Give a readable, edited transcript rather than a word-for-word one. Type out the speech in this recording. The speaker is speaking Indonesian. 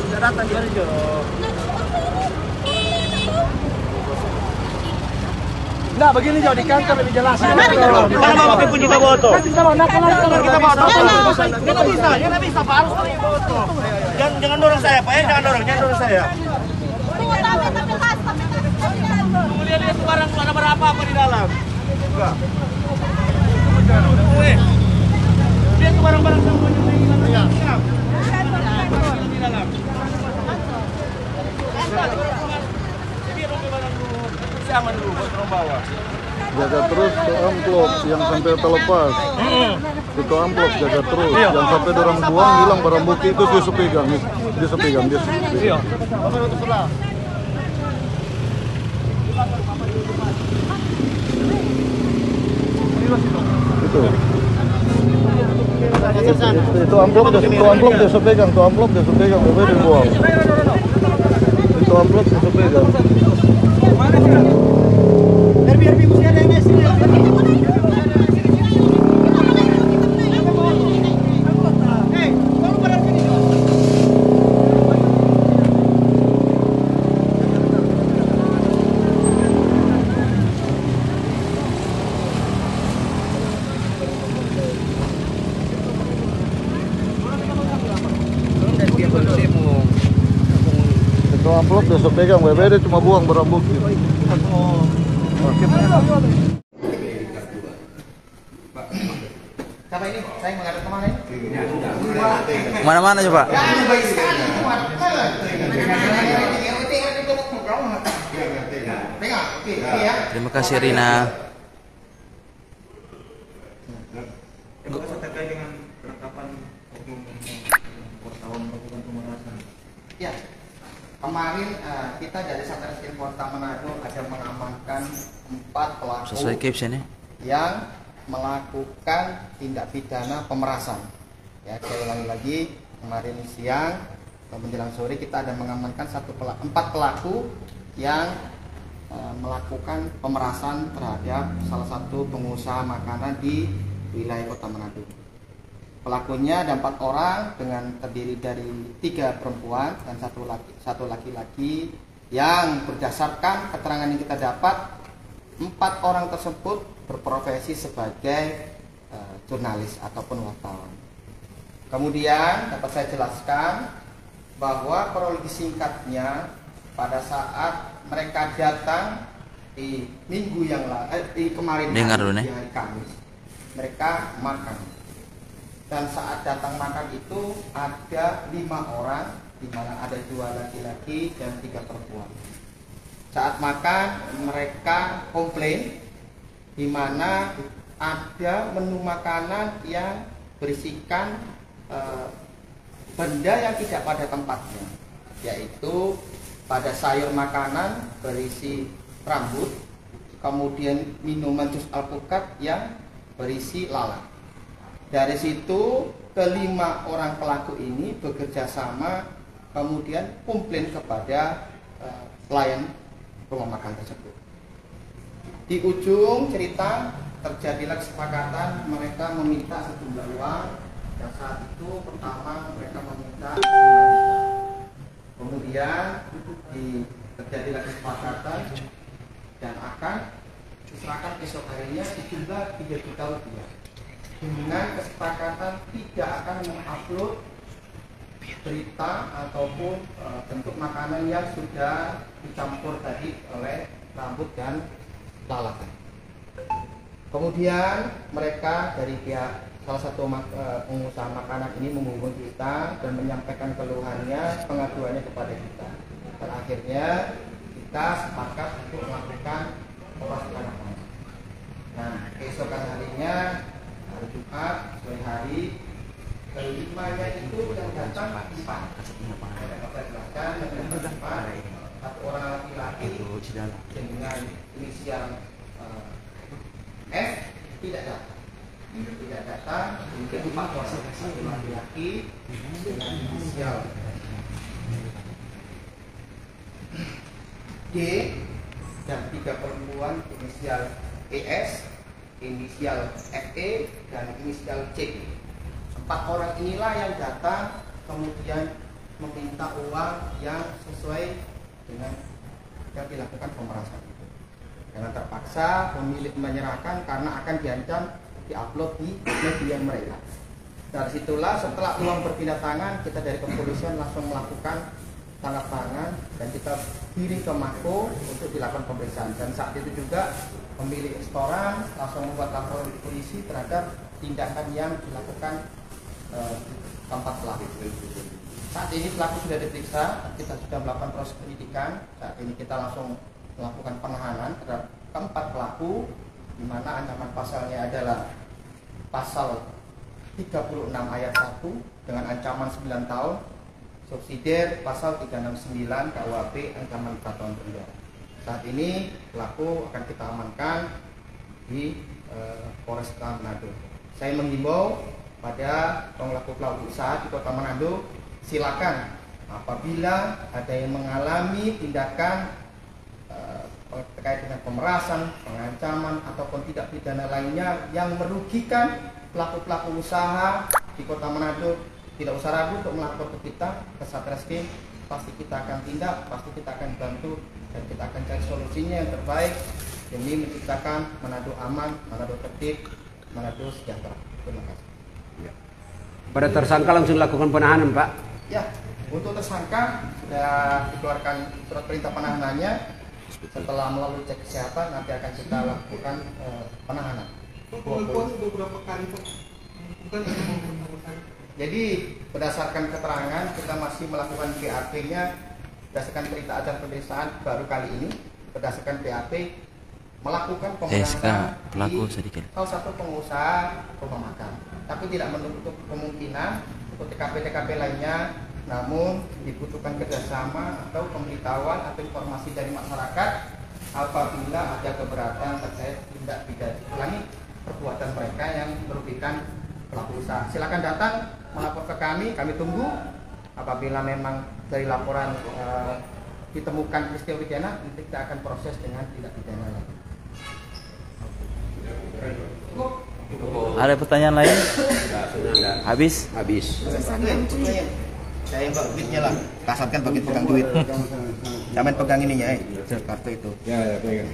Sudah datang di Arjo. Nah, begini jauh di kantor lebih jelas. Kalau mau pakai kunci kita foto. Kita bawa kita foto. Kita bisa, Pak. Harus pakai foto. Jangan dorong saya, Pak. Jangan dorong saya. Lihat itu barang ada berapa apa di dalam? Enggak. Lihat itu barang-barang semuanya di dalam. Di dalam. Aman dulu buat orang bawa. Jaga terus ke amplop yang sampai terlepas. Itu amplop jaga terus. Yang sampai orang buang hilang barang bukti itu dia sepegang. Iya. Itu amplop dia sepegang, bebe dibuang. Itu amplop dia sepegang. Biar mesti ada yang sini. Itu amplop dia sepegang, bebe dia cuma buang barang bukti. Siapa ini? Saya menghadap kemarin. Mana-mana coba. Terima kasih Rina. Ya, kemarin kita dari Satreskrim Polres Manado ada mengamankan 4 pelaku yang melakukan tindak pidana pemerasan. Ya, saya ulangi lagi, kemarin siang menjelang sore kita ada mengamankan 4 pelaku yang melakukan pemerasan terhadap salah satu pengusaha makanan di wilayah Kota Manado. Pelakunya ada 4 orang dengan terdiri dari 3 perempuan dan 1 laki-laki yang berdasarkan keterangan yang kita dapat 4 orang tersebut berprofesi sebagai jurnalis ataupun wartawan. Kemudian dapat saya jelaskan bahwa kronologi singkatnya pada saat mereka datang di minggu yang lalu, kemarin di hari Kamis, mereka makan. Dan saat datang makan itu ada 5 orang, di mana ada 2 laki-laki dan 3 perempuan. Saat makan mereka komplain, di mana ada menu makanan yang berisikan benda yang tidak pada tempatnya, yaitu pada sayur makanan berisi rambut, kemudian minuman jus alpukat yang berisi lalat. Dari situ kelima orang pelaku ini bekerja sama, kemudian komplain kepada pelayan rumah makan tersebut. Di ujung cerita terjadilah kesepakatan mereka meminta sejumlah uang. Dan saat itu pertama mereka meminta 5 juta. Kemudian terjadilah kesepakatan dan akan diserahkan esok harinya sejumlah 3 juta rupiah. Dengan kesepakatan tidak akan mengupload berita ataupun bentuk makanan yang sudah dicampur tadi oleh rambut dan lalat. Kemudian mereka dari pihak salah satu pengusaha makanan ini menghubungi kita dan menyampaikan keluhannya, pengaduannya kepada kita. Dan akhirnya kita sepakat untuk melakukan operasi tangkap tangan. Nah, keesokan harinya hari Jumat sore hari kelimanya itu yang datang 4. Satu orang laki-laki dengan inisial F tidak datang. Kemudian 4 orang satu laki-laki dengan inisial D dan 3 perempuan inisial ES, inisial FE dan inisial C. 4 orang inilah yang datang kemudian meminta uang yang sesuai dengan yang dilakukan pemerasan itu. Karena terpaksa pemilik menyerahkan karena akan diancam diupload di media mereka. Dari situlah setelah uang berpindah tangan, kita dari kepolisian langsung melakukan tanda tangan dan kita kirim ke Mako untuk dilakukan pemeriksaan. Dan saat itu juga pemilik restoran langsung membuat laporan di polisi terhadap tindakan yang dilakukan tempat pelaku. Saat ini pelaku sudah diperiksa, kita sudah melakukan proses penyidikan. Saat ini kita langsung melakukan penahanan terhadap keempat pelaku, di mana ancaman pasalnya adalah pasal 36 ayat 1 dengan ancaman 9 tahun, subsidiar pasal 369 KUHP ancaman 4 tahun penjara. Saat ini pelaku akan kita amankan di Polresta Manado. Saya menghimbau pada pelaku usaha di Kota Manado, silakan apabila ada yang mengalami tindakan terkait dengan pemerasan, pengancaman ataupun tindak pidana lainnya yang merugikan pelaku-pelaku usaha di Kota Manado, tidak usah ragu untuk melapor ke kita, ke Satreskrim. Pasti kita akan tindak, pasti kita akan bantu, dan kita akan cari solusinya yang terbaik demi menciptakan Manado aman, Manado tertib, Manado sejahtera. Terima kasih. Pada tersangka langsung dilakukan penahanan, Pak? Ya, untuk tersangka sudah dikeluarkan surat perintah penahanannya. Setelah melalui cek kesehatan nanti akan kita lakukan penahanan. Beberapa kali, Pak. Jadi berdasarkan keterangan kita masih melakukan BAP-nya berdasarkan perintah acara pemeriksaan baru kali ini, berdasarkan BAP melakukan pemeriksaan pelaku di sedikit. salah satu pengusaha rumah makan, tapi tidak menutup kemungkinan untuk TKP-TKP lainnya, namun dibutuhkan kerjasama atau pemberitahuan atau informasi dari masyarakat apabila ada keberatan terkait tindak pidana ulangi perbuatan mereka yang merugikan pelaku usaha. Silakan datang melapor ke kami tunggu. Apabila memang dari laporan ditemukan peristiwa pidana, nanti kita akan proses dengan tindak pidana lagi. Ada pertanyaan lain? Habis? Saya yang bawa duitnya lah, kasarkan bagi pegang duit. Jangan pegang ininya, kartu itu. Ya, pegang.